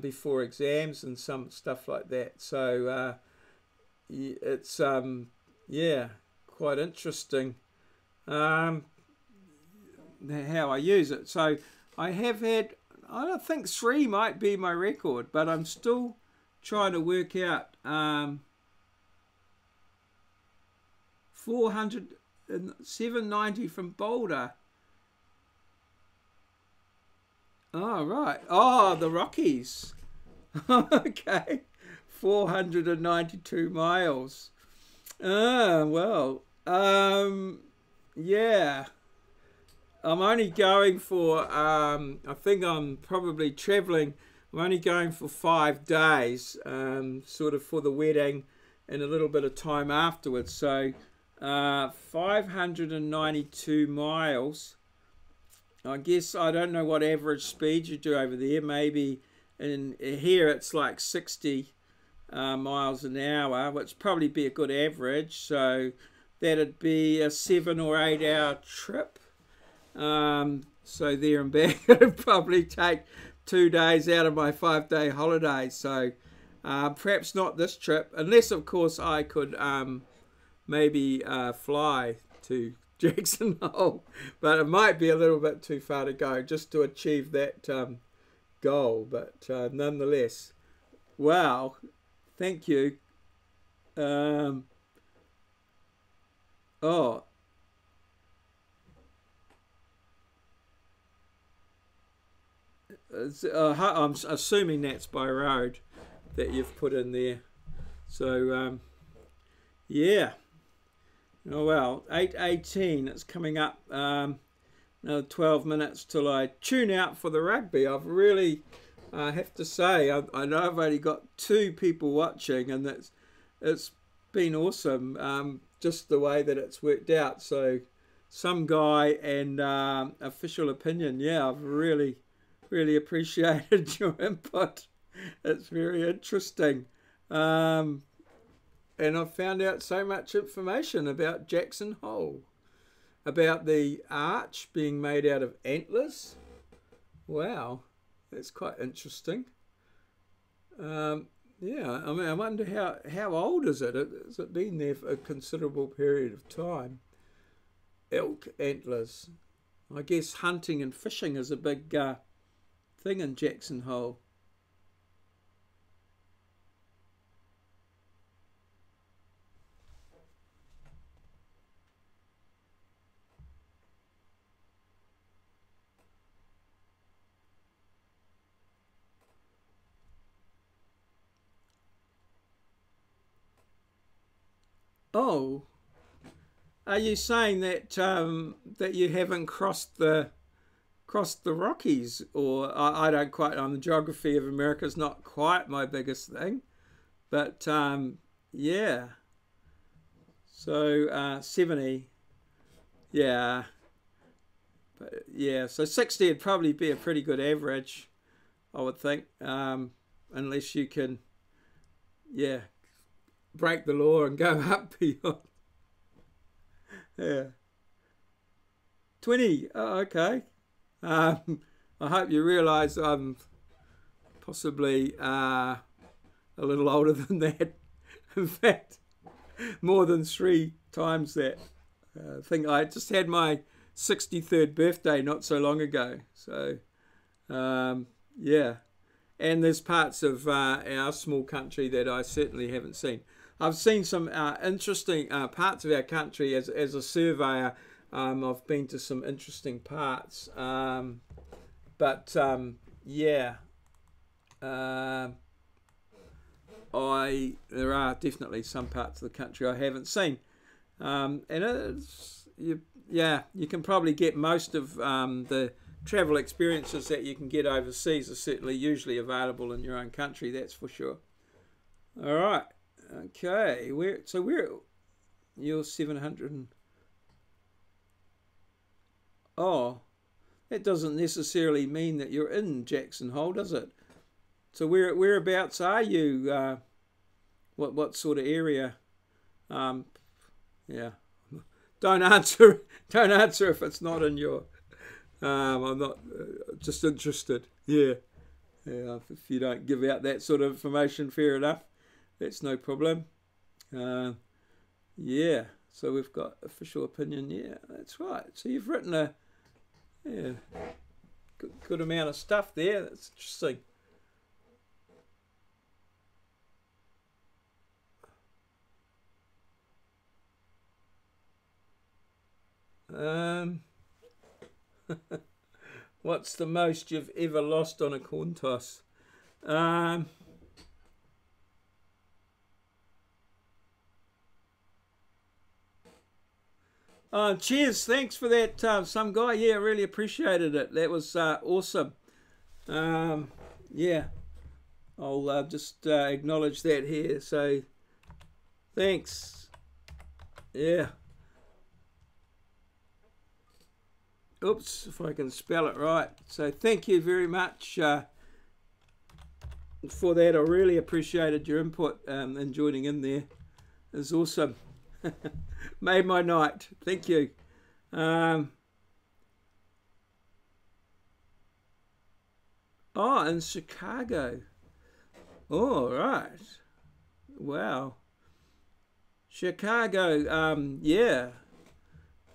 before exams and some stuff like that. So it's yeah, quite interesting how I use it. So I have had, I think 3 might be my record, but I'm still trying to work out 790 from Boulder. Oh, right. Oh, the Rockies. Okay. 492 miles. Ah, well. Yeah. I'm only going for, I think I'm probably traveling, I'm only going for 5 days, sort of for the wedding and a little bit of time afterwards. So 592 miles. I guess I don't know what average speed you do over there. Maybe in here it's like 60 miles an hour, which probably be a good average. So that'd be a 7 or 8 hour trip. So there and back, it'd probably take 2 days out of my 5-day holiday. So perhaps not this trip, unless of course I could maybe fly to Jackson Hole, but it might be a little bit too far to go just to achieve that goal. But nonetheless, wow, thank you. Oh, I'm assuming that's by road that you've put in there. So yeah. Oh well, 8:18. It's coming up. Another 12 minutes till I tune out for the rugby. I've really, have to say, I know I've only got 2 people watching, and it's been awesome. Just the way that it's worked out. So, some guy and official opinion. Yeah, I've really appreciated your input. It's very interesting. And I've found out so much information about Jackson Hole, about the arch being made out of antlers. Wow, that's quite interesting. Yeah, I mean, I wonder how old is it? Has it been there for a considerable period of time? Elk antlers. I guess hunting and fishing is a big thing in Jackson Hole. Oh, are you saying that that you haven't crossed the Rockies? Or I don't quite. The geography of America is not quite my biggest thing, but yeah. So 70, yeah, but yeah. So 60 would probably be a pretty good average, I would think, unless you can, yeah, break the law and go up beyond. Yeah. 20. Oh, okay. I hope you realise I'm possibly a little older than that. In fact, more than 3 times that. I think I just had my 63rd birthday not so long ago. So, yeah. And there's parts of our small country that I certainly haven't seen. I've seen some interesting parts of our country as a surveyor. I've been to some interesting parts, but yeah, there are definitely some parts of the country I haven't seen, and it's you can probably get most of the travel experiences that you can get overseas are certainly usually available in your own country. That's for sure. All right. Okay, you're 700. Oh, that doesn't necessarily mean that you're in Jackson Hole, does it? So whereabouts are you? What sort of area? Yeah, don't answer if it's not in your. I'm not just interested. Yeah, Yeah, if you don't give out that sort of information, fair enough. That's no problem. Yeah, so we've got official opinion. Yeah, that's right. So you've written a good amount of stuff there. That's interesting. What's the most you've ever lost on a coin toss? Cheers, thanks for that, some guy. Yeah, really appreciated it. That was awesome. Yeah, I'll just acknowledge that here. So, thanks. Yeah. Oops, if I can spell it right. So, thank you very much for that. I really appreciated your input and joining in there. It was awesome. Made my night. Thank you. Oh, in Chicago. Oh, right. Wow. Chicago. Yeah.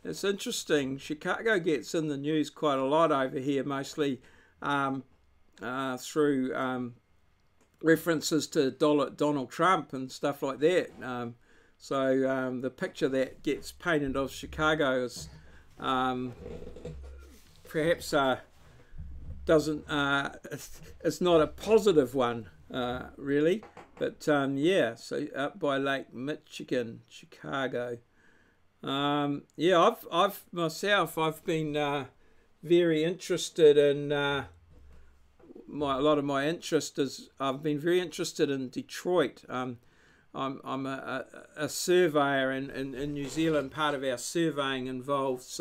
It's interesting. Chicago gets in the news quite a lot over here, mostly through references to Donald Trump and stuff like that. So the picture that gets painted of Chicago is perhaps doesn't it's not a positive one really, but yeah. So up by Lake Michigan, Chicago. Yeah, I've myself been very interested in a lot of my interest is I've been very interested in Detroit. I'm a surveyor in New Zealand. Part of our surveying involves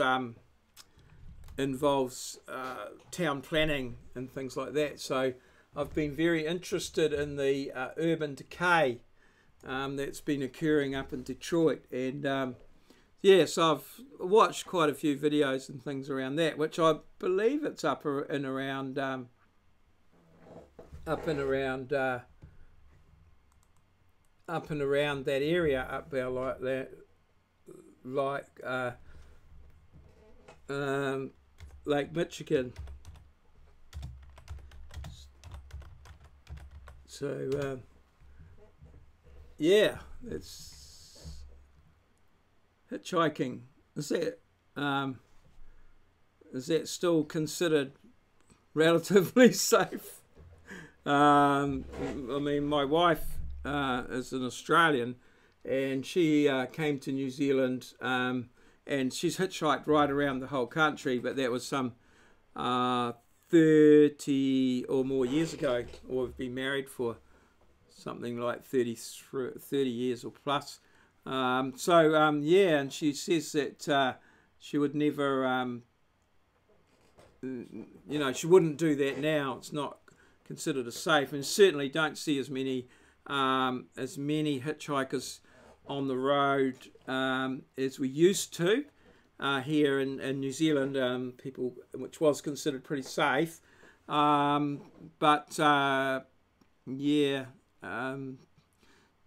town planning and things like that. So I've been very interested in the urban decay that's been occurring up in Detroit, and yeah, so I've watched quite a few videos and things around that, which I believe it's up and around that area up there, like that, like Lake Michigan. So yeah, it's hitchhiking. Is that still considered relatively safe? I mean, my wife is an Australian, and she came to New Zealand, and she's hitchhiked right around the whole country, but that was some 30 or more years ago, or we've been married for something like 30 years or plus. Yeah, and she says that she would never, she wouldn't do that now. It's not considered as safe, and certainly don't see as many hitchhikers on the road as we used to here in New Zealand. People, which was considered pretty safe, but yeah.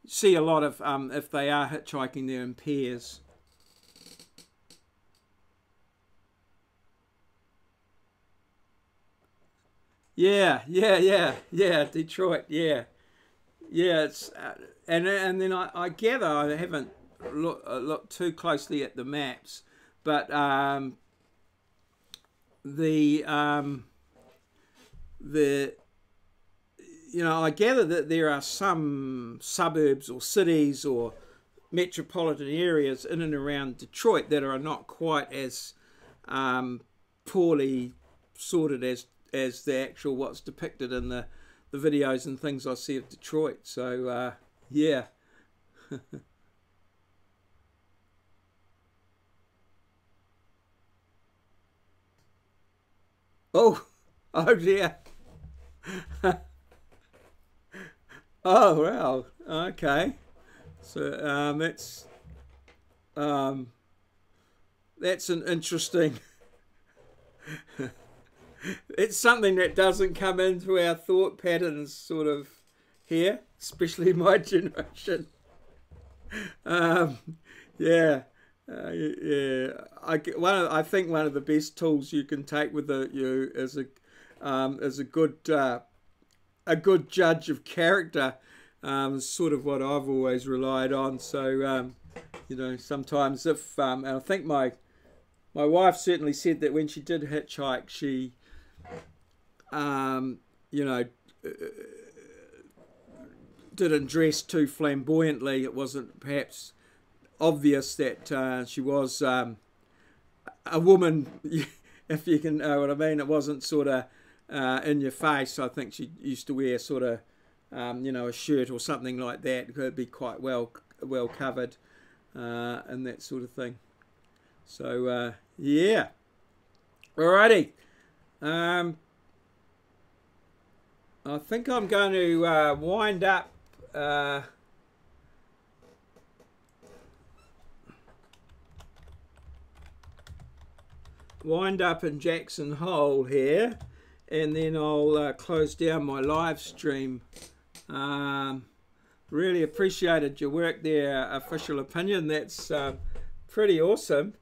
See a lot of if they are hitchhiking, they're in pairs. Yeah, Detroit. Yeah, it's and then I gather, I haven't looked too closely at the maps, but I gather that there are some suburbs or cities or metropolitan areas in and around Detroit that are not quite as poorly sorted as the actual what's depicted in the videos and things I see of Detroit. So yeah. Oh dear. Oh wow. Okay. So that's an interesting it's something that doesn't come into our thought patterns sort of here, especially my generation. Yeah. Yeah, I think one of the best tools you can take with you is a good judge of character. Is sort of what I've always relied on. So you know, sometimes if and I think my wife certainly said that when she did hitchhike, she you know, didn't dress too flamboyantly. It wasn't perhaps obvious that she was a woman, if you can know what I mean. It wasn't sort of in your face. I think she used to wear sort of you know, a shirt or something like that. It could be quite well covered and that sort of thing. So yeah, alrighty. I think I'm going to wind up. Wind up in Jackson Hole here, and then I'll close down my live stream. Really appreciated your work there, Official Opinion. That's pretty awesome.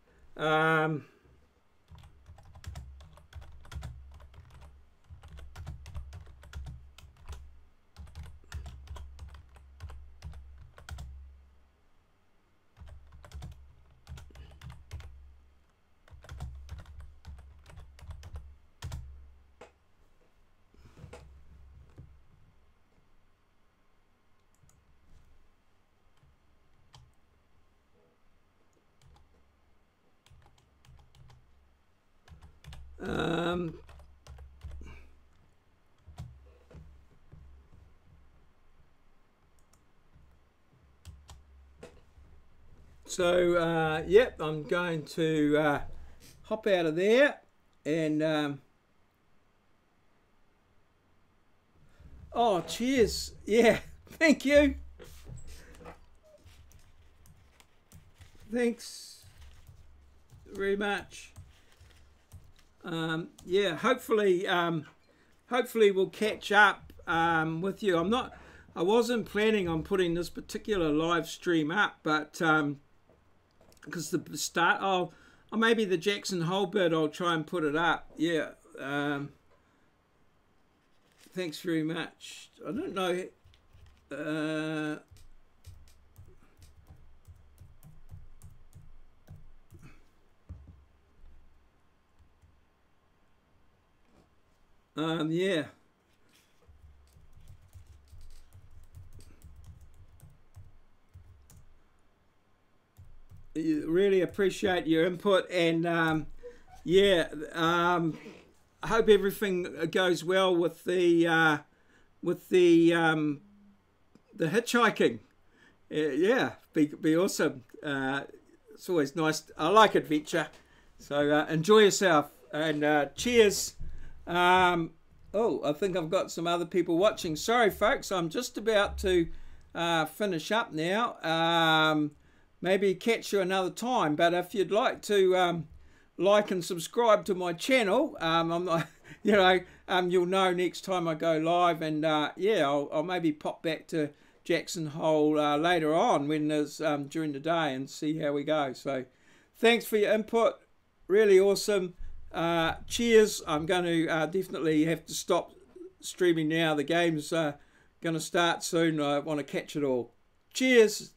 So yep, I'm going to hop out of there and oh, cheers. Yeah, thank you. Thanks very much. Yeah, hopefully we'll catch up with you. I wasn't planning on putting this particular live stream up, but because the start, or maybe the Jackson Hole bit, I'll try and put it up. Yeah. Thanks very much. I don't know. Yeah. Really appreciate your input, and yeah, I hope everything goes well with the hitchhiking. Yeah, be awesome. It's always nice. I like adventure, so enjoy yourself, and cheers. Oh, I think I've got some other people watching. Sorry, folks, I'm just about to finish up now. Maybe catch you another time, but if you'd like to like and subscribe to my channel, I'm not, you know, you'll know next time I go live, and yeah, I'll maybe pop back to Jackson Hole later on when there's during the day and see how we go. So thanks for your input, really awesome. Cheers. I'm going to definitely have to stop streaming now. The game's going to start soon. I want to catch it all. Cheers.